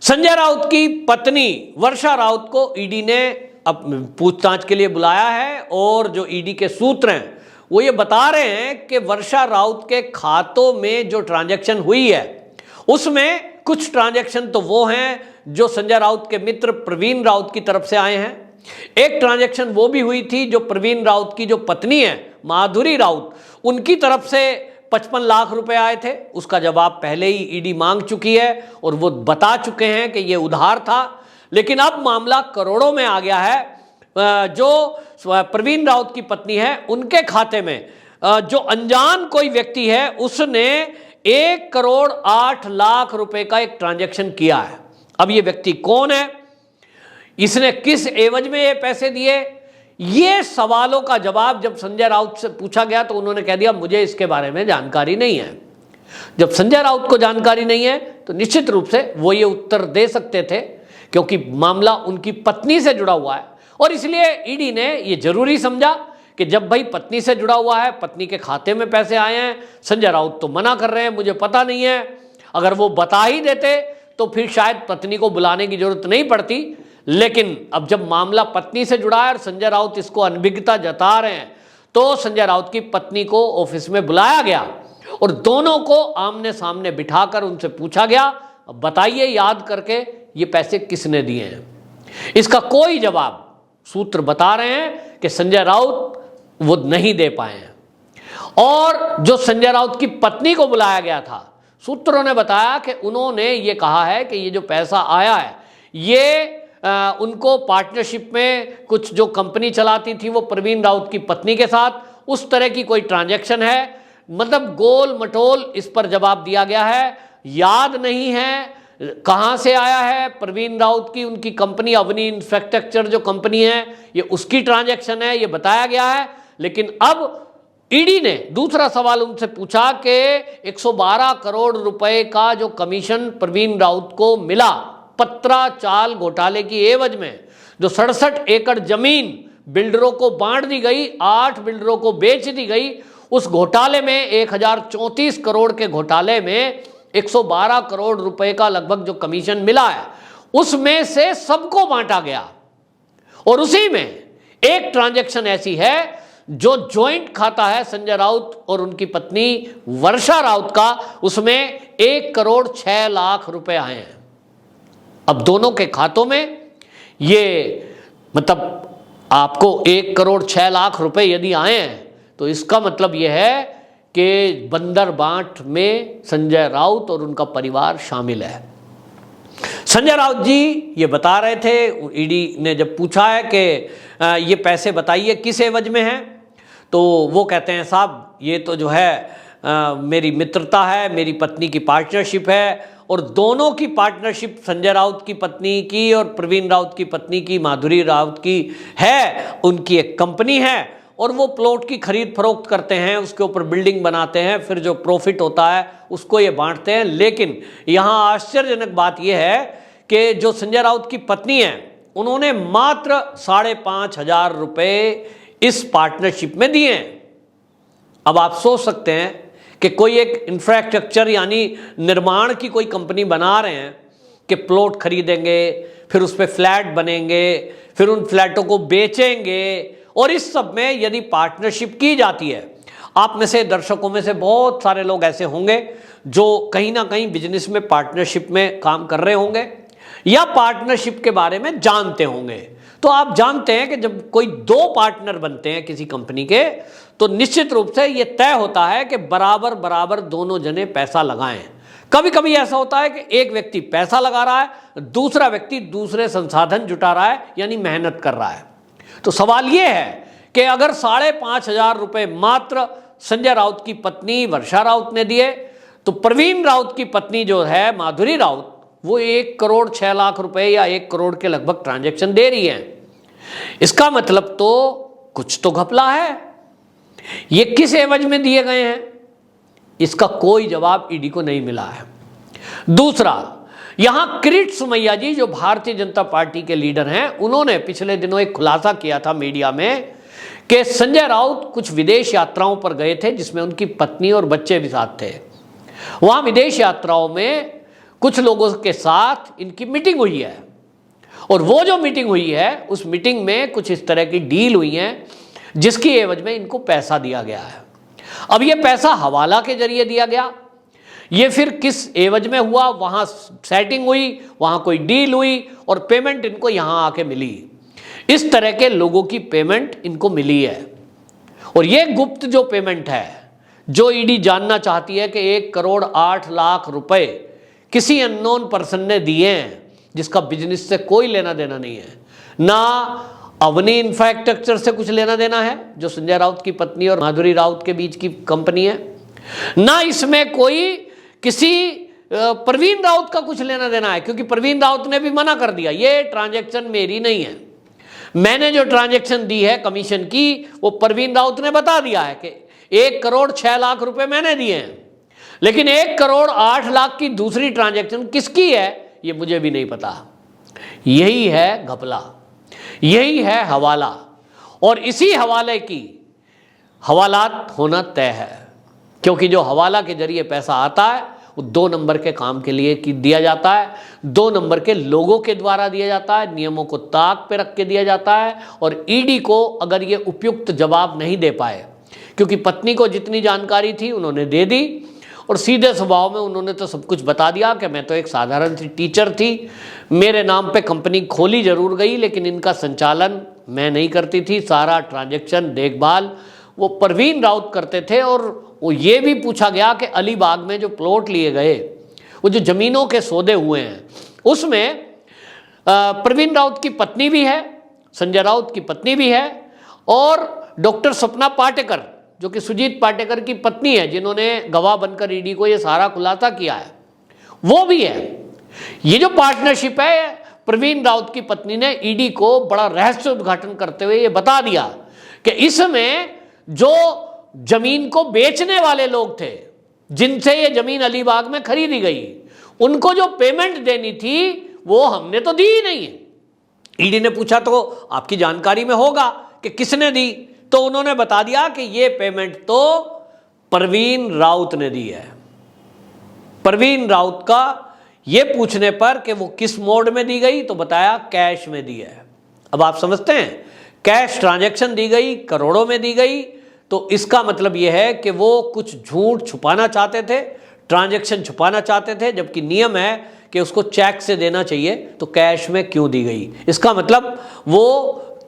संजय राउत की पत्नी वर्षा राउत को ईडी ने अब पूछताछ के लिए बुलाया है और जो ईडी के सूत्र हैं वो ये बता रहे हैं कि वर्षा राउत के खातों में जो ट्रांजैक्शन हुई है उसमें कुछ ट्रांजैक्शन तो वो हैं जो संजय राउत के मित्र प्रवीण राउत की तरफ से आए हैं। एक ट्रांजैक्शन वो भी हुई थी जो प्रवीण राउत की जो पत्नी है माधुरी राउत, उनकी तरफ से 55 लाख रुपए आए थे। उसका जवाब पहले ही ईडी मांग चुकी है और वो बता चुके हैं कि ये उधार था। लेकिन अब मामला करोड़ों में आ गया है। जो प्रवीण राउत की पत्नी है उनके खाते में जो अनजान कोई व्यक्ति है उसने 1 करोड़ 8 लाख रुपए का एक ट्रांजैक्शन किया है। अब ये व्यक्ति कौन है, इसने किस एवज में ये पैसे दिए, ये सवालों का जवाब जब संजय राउत से पूछा गया तो उन्होंने कह दिया मुझे इसके बारे में जानकारी नहीं है। जब संजय राउत को जानकारी नहीं है तो निश्चित रूप से वो ये उत्तर दे सकते थे क्योंकि मामला उनकी पत्नी से जुड़ा हुआ है और इसलिए ईडी ने ये जरूरी समझा कि जब भाई पत्नी से जुड़ा हुआ है, पत्नी के खाते में पैसे आए हैं, संजय राउत तो मना कर रहे हैं मुझे पता नहीं है। अगर वो बता ही देते तो फिर शायद पत्नी को बुलाने की जरूरत नहीं पड़ती। लेकिन अब जब मामला पत्नी से जुड़ा है और संजय राउत इसको अनभिज्ञता जता रहे हैं तो संजय राउत की पत्नी को ऑफिस में बुलाया गया और दोनों को आमने सामने बिठाकर उनसे पूछा गया बताइए याद करके ये पैसे किसने दिए हैं। इसका कोई जवाब सूत्र बता रहे हैं कि संजय राउत वो नहीं दे पाए हैं। और जो संजय राउत की पत्नी को बुलाया गया था, सूत्रों ने बताया कि उन्होंने ये कहा है कि ये जो पैसा आया है ये उनको पार्टनरशिप में कुछ जो कंपनी चलाती थी वो प्रवीण राउत की पत्नी के साथ, उस तरह की कोई ट्रांजैक्शन है। मतलब गोल मटोल इस पर जवाब दिया गया है, याद नहीं है कहाँ से आया है। प्रवीण राउत की उनकी कंपनी अवनी इंफ्रास्ट्रक्चर जो कंपनी है ये उसकी ट्रांजैक्शन है, ये बताया गया है। लेकिन अब ईडी ने दूसरा सवाल उनसे पूछा कि 112 करोड़ रुपए का जो कमीशन प्रवीण राउत को मिला पत्राचाल घोटाले की एवज में, जो 67 एकड़ जमीन बिल्डरों को बांट दी गई, 8 बिल्डरों को बेच दी गई, उस घोटाले में 1034 करोड़ के घोटाले में 112 करोड़ रुपए का लगभग जो कमीशन मिला है उसमें से सबको बांटा गया। और उसी में एक ट्रांजैक्शन ऐसी है जो जॉइंट खाता है संजय राउत और उनकी पत्नी वर्षा राउत का, उसमें 1 करोड़ 6 लाख रुपए आए हैं। अब दोनों के खातों में ये मतलब आपको 1 करोड़ 6 लाख रुपए यदि आए हैं तो इसका मतलब यह है कि बंदरबांट में संजय राउत और उनका परिवार शामिल है। संजय राउत जी ये बता रहे थे, ईडी ने जब पूछा है कि ये पैसे बताइए किस एवज में हैं, तो वो कहते हैं साहब ये तो जो है मेरी मित्रता है, मेरी पत्नी की पार्टनरशिप है। और दोनों की पार्टनरशिप संजय राउत की पत्नी की और प्रवीण राउत की पत्नी की माधुरी राउत की है, उनकी एक कंपनी है और वो प्लॉट की खरीद फरोख्त करते हैं, उसके ऊपर बिल्डिंग बनाते हैं, फिर जो प्रॉफिट होता है उसको ये बांटते हैं। लेकिन यहाँ आश्चर्यजनक बात यह है कि जो संजय राउत की पत्नी है उन्होंने मात्र 5,500 रुपये इस पार्टनरशिप में दिए हैं। अब आप सोच सकते हैं कि कोई एक इंफ्रास्ट्रक्चर यानी निर्माण की कोई कंपनी बना रहे हैं कि प्लॉट खरीदेंगे, फिर उस पर फ्लैट बनेंगे, फिर उन फ्लैटों को बेचेंगे और इस सब में यदि पार्टनरशिप की जाती है, आप में से दर्शकों में से बहुत सारे लोग ऐसे होंगे जो कहीं ना कहीं बिजनेस में पार्टनरशिप में काम कर रहे होंगे या पार्टनरशिप के बारे में जानते होंगे। तो आप जानते हैं कि जब कोई 2 पार्टनर बनते हैं किसी कंपनी के तो निश्चित रूप से यह तय होता है कि बराबर बराबर दोनों जने पैसा लगाएं। कभी कभी ऐसा होता है कि एक व्यक्ति पैसा लगा रहा है, दूसरा व्यक्ति दूसरे संसाधन जुटा रहा है यानी मेहनत कर रहा है। तो सवाल यह है कि अगर 5,500 रुपये मात्र संजय राउत की पत्नी वर्षा राउत ने दिए तो प्रवीण राउत की पत्नी जो है माधुरी राउत वो 1 करोड़ 6 लाख रुपए या 1 करोड़ के लगभग ट्रांजैक्शन दे रही है। इसका मतलब तो कुछ तो घपला है। ये किस एवज में दिए गए हैं, इसका कोई जवाब ईडी को नहीं मिला है। दूसरा, यहां किरीट सोमैया जी जो भारतीय जनता पार्टी के लीडर हैं, उन्होंने पिछले दिनों एक खुलासा किया था मीडिया में कि संजय राउत कुछ विदेश यात्राओं पर गए थे जिसमें उनकी पत्नी और बच्चे भी साथ थे। वहां विदेश यात्राओं में कुछ लोगों के साथ इनकी मीटिंग हुई है और वो जो मीटिंग हुई है उस मीटिंग में कुछ इस तरह की डील हुई है जिसकी एवज में इनको पैसा दिया गया है। अब ये पैसा हवाला के जरिए दिया गया, ये फिर किस एवज में हुआ, वहां सेटिंग हुई, वहां कोई डील हुई और पेमेंट इनको यहां आके मिली। इस तरह के लोगों की पेमेंट इनको मिली है और ये गुप्त जो पेमेंट है जो ईडी जानना चाहती है कि 1,08,00,000 रुपए किसी अननोन पर्सन ने दिए हैं जिसका बिजनेस से कोई लेना देना नहीं है, ना अवनी इंफ्रास्ट्रक्चर से कुछ लेना देना है जो संजय राउत की पत्नी और माधुरी राउत के बीच की कंपनी है, ना इसमें कोई किसी प्रवीण राउत का कुछ लेना देना है, क्योंकि प्रवीण राउत ने भी मना कर दिया ये ट्रांजैक्शन मेरी नहीं है। मैंने जो ट्रांजैक्शन दी है कमीशन की वो प्रवीण राउत ने बता दिया है कि 1,06,00,000 रुपए मैंने दिए हैं, लेकिन 1,08,00,000 की दूसरी ट्रांजैक्शन किसकी है ये मुझे भी नहीं पता। यही है घपला, यही है हवाला और इसी हवाले की हवालात होना तय है, क्योंकि जो हवाला के जरिए पैसा आता है वो 2 नंबर के काम के लिए दिया जाता है, 2 नंबर के लोगों के द्वारा दिया जाता है, नियमों को ताक पे रख के दिया जाता है। और ईडी को अगर ये उपयुक्त जवाब नहीं दे पाए, क्योंकि पत्नी को जितनी जानकारी थी उन्होंने दे दी और सीधे स्वभाव में उन्होंने तो सब कुछ बता दिया कि मैं तो एक साधारण सी टीचर थी, मेरे नाम पे कंपनी खोली जरूर गई लेकिन इनका संचालन मैं नहीं करती थी, सारा ट्रांजैक्शन देखभाल वो प्रवीण राउत करते थे। और वो ये भी पूछा गया कि अलीबाग में जो प्लॉट लिए गए, वो जो जमीनों के सौदे हुए हैं उसमें प्रवीण राउत की पत्नी भी है, संजय राउत की पत्नी भी है और डॉक्टर सपना पाटेकर जो कि सुजीत पाटेकर की पत्नी है जिन्होंने गवाह बनकर ईडी को ये सारा खुलासा किया है वो भी है। ये जो पार्टनरशिप है प्रवीण राउत की पत्नी ने ईडी को बड़ा रहस्य उद्घाटन करते हुए ये बता दिया कि इसमें जो जमीन को बेचने वाले लोग थे जिनसे ये जमीन अलीबाग में खरीदी गई, उनको जो पेमेंट देनी थी वो हमने तो दी ही नहीं है। ईडी ने पूछा तो आपकी जानकारी में होगा कि किसने दी, तो उन्होंने बता दिया कि ये पेमेंट तो प्रवीण राउत ने दी है। प्रवीण राउत का ये पूछने पर कि वो किस मोड में दी गई तो बताया कैश में दी है। अब आप समझते हैं कैश ट्रांजैक्शन दी गई, करोड़ों में दी गई, तो इसका मतलब यह है कि वो कुछ झूठ छुपाना चाहते थे, ट्रांजैक्शन छुपाना चाहते थे, जबकि नियम है कि उसको चेक से देना चाहिए, तो कैश में क्यों दी गई। इसका मतलब वो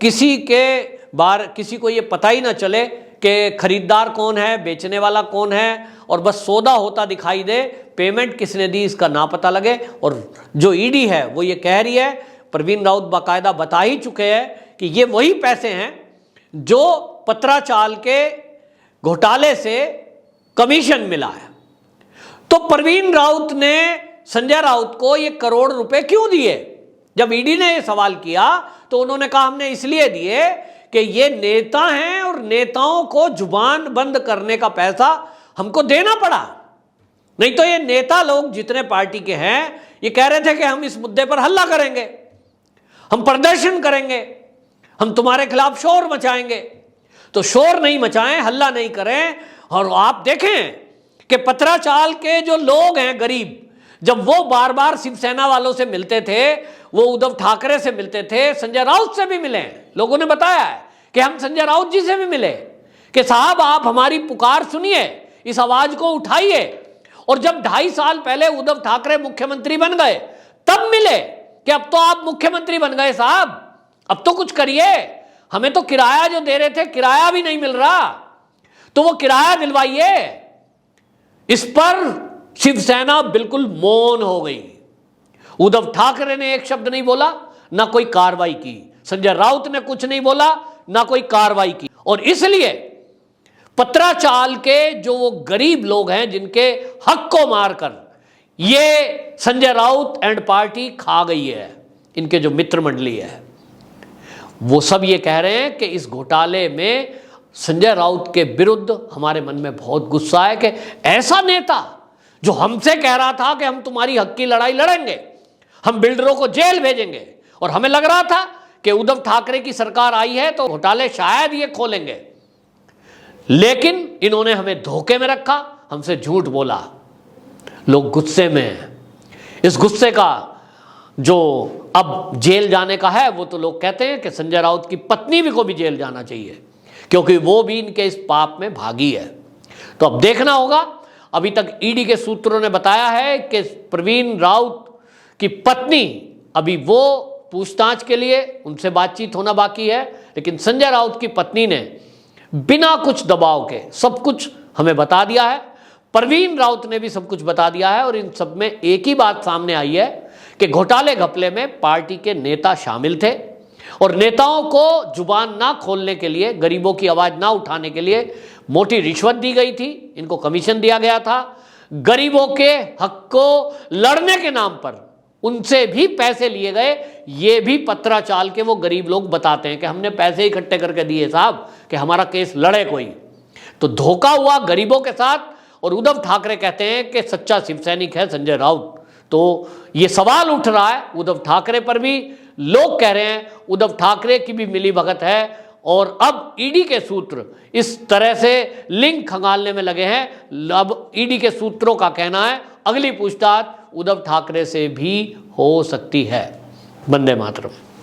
किसी को ये पता ही ना चले कि खरीदार कौन है, बेचने वाला कौन है, और बस सौदा होता दिखाई दे, पेमेंट किसने दी इसका ना पता लगे। और जो ईडी है वो ये कह रही है, प्रवीण राउत बाकायदा बता ही चुके हैं कि ये वही पैसे हैं जो पत्राचाल के घोटाले से कमीशन मिला है। तो प्रवीण राउत ने संजय राउत को ये करोड़ रुपए क्यों दिए? जब ईडी ने ये सवाल किया तो उन्होंने कहा हमने इसलिए दिए कि ये नेता हैं और नेताओं को जुबान बंद करने का पैसा हमको देना पड़ा, नहीं तो ये नेता लोग जितने पार्टी के हैं ये कह रहे थे कि हम इस मुद्दे पर हल्ला करेंगे, हम प्रदर्शन करेंगे, हम तुम्हारे खिलाफ शोर मचाएंगे। तो शोर नहीं मचाएं, हल्ला नहीं करें। और आप देखें कि पत्राचाल के जो लोग हैं गरीब, जब वो बार बार शिवसेना वालों से मिलते थे, वो उद्धव ठाकरे से मिलते थे, संजय राउत से भी मिले, लोगों ने बताया है कि हम संजय राउत जी से भी मिले कि साहब आप हमारी पुकार सुनिए, इस आवाज को उठाइए। और जब 2.5 साल पहले उद्धव ठाकरे मुख्यमंत्री बन गए तब मिले कि अब तो आप मुख्यमंत्री बन गए साहब, अब तो कुछ करिए, हमें तो किराया जो दे रहे थे किराया भी नहीं मिल रहा, तो वो किराया दिलवाइए। इस पर शिवसेना बिल्कुल मौन हो गई। उद्धव ठाकरे ने एक शब्द नहीं बोला, ना कोई कार्रवाई की, संजय राउत ने कुछ नहीं बोला, ना कोई कार्रवाई की। और इसलिए पत्राचाल के जो वो गरीब लोग हैं जिनके हक को मारकर ये संजय राउत एंड पार्टी खा गई है, इनके जो मित्र मंडली है, वो सब ये कह रहे हैं कि इस घोटाले में संजय राउत के विरुद्ध हमारे मन में बहुत गुस्सा है कि ऐसा नेता जो हमसे कह रहा था कि हम तुम्हारी हक की लड़ाई लड़ेंगे, हम बिल्डरों को जेल भेजेंगे, और हमें लग रहा था कि उद्धव ठाकरे की सरकार आई है तो घोटाले शायद ये खोलेंगे, लेकिन इन्होंने हमें धोखे में रखा, हमसे झूठ बोला। लोग गुस्से में हैं। इस गुस्से का जो अब जेल जाने का है, वो तो लोग कहते हैं कि संजय राउत की पत्नी भी को भी जेल जाना चाहिए, क्योंकि वो भी इनके इस पाप में भागी है। तो अब देखना होगा। अभी तक ईडी के सूत्रों ने बताया है कि प्रवीण राउत की पत्नी, अभी वो पूछताछ के लिए उनसे बातचीत होना बाकी है, लेकिन संजय राउत की पत्नी ने बिना कुछ दबाव के सब कुछ हमें बता दिया है। प्रवीण राउत ने भी सब कुछ बता दिया है, और इन सब में एक ही बात सामने आई है कि घोटाले घपले में पार्टी के नेता शामिल थे, और नेताओं को जुबान ना खोलने के लिए, गरीबों की आवाज ना उठाने के लिए मोटी रिश्वत दी गई थी, इनको कमीशन दिया गया था। गरीबों के हक को लड़ने के नाम पर उनसे भी पैसे लिए गए, ये भी पत्राचाल के वो गरीब लोग बताते हैं कि हमने पैसे इकट्ठे करके दिए साहब कि हमारा केस लड़े कोई। तो धोखा हुआ गरीबों के साथ, और उद्धव ठाकरे कहते हैं कि सच्चा शिव सैनिक है संजय राउत। तो ये सवाल उठ रहा है उद्धव ठाकरे पर भी, लोग कह रहे हैं उद्धव ठाकरे की भी मिलीभगत है, और अब ईडी के सूत्र इस तरह से लिंक खंगालने में लगे हैं। अब ईडी के सूत्रों का कहना है अगली पूछताछ उद्धव ठाकरे से भी हो सकती है। वंदे मातरम।